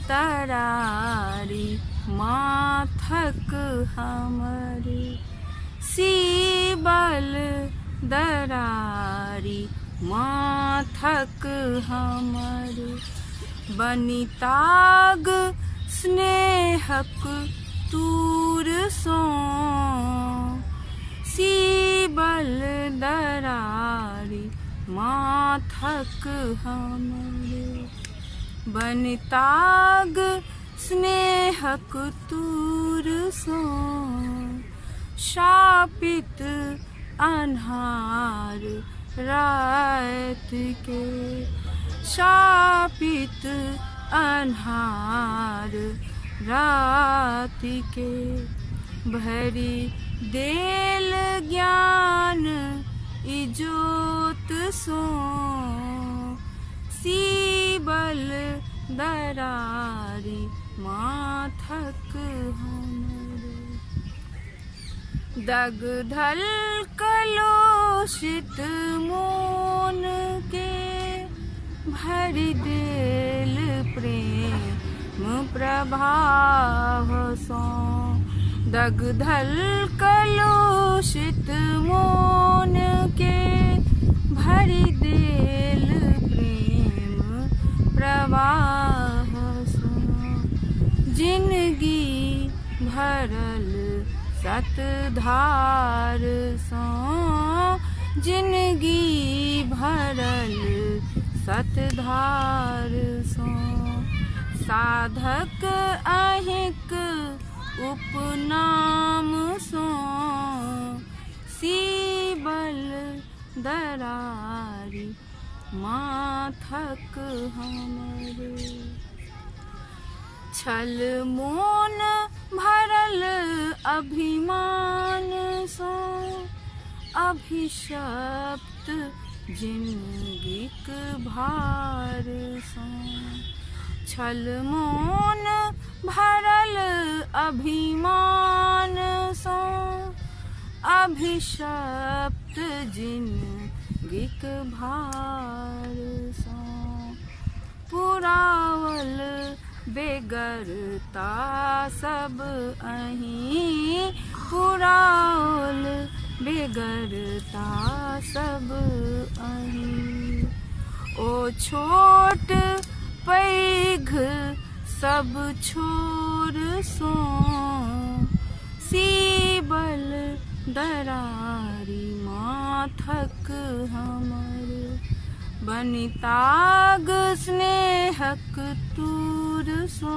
तरारी माथक हमरे सीबल दरारी माथक हमरे बनिताग स्नेहक तूर सो सीबल दरारी माथक हमरे बनिताग स्नेहक तूर सो शापित अन्हार रात के शापित अन्हार रात के भरी देल ज्ञान इजोत सो सीबल दरारी माथक हमरे दगधल कलोषित मोन के भरि देल प्रेम प्रभाव सो दगधल कलोषित मोन के भरि देल प्रेम प्रवाह सो जिंदगी भरल सतधार सो जिंदगी भरल सतधार सो साधक अहिक उपनाम सो सीबल दरारी माथक हमरे छल मोन भरल अभिमान सो अभिशप्त जिंदगीक भार सो छल मोन भरल अभिमान सो अभिशप्त जिंदगीक भार सो पुरावल बेगरता सब अहीं पुरावल बेगरता सब अहीं ओ छोट पैघ सब छोर सो सीबल दरारी माथक हमरे बनिताग स्नेहक तूर सो।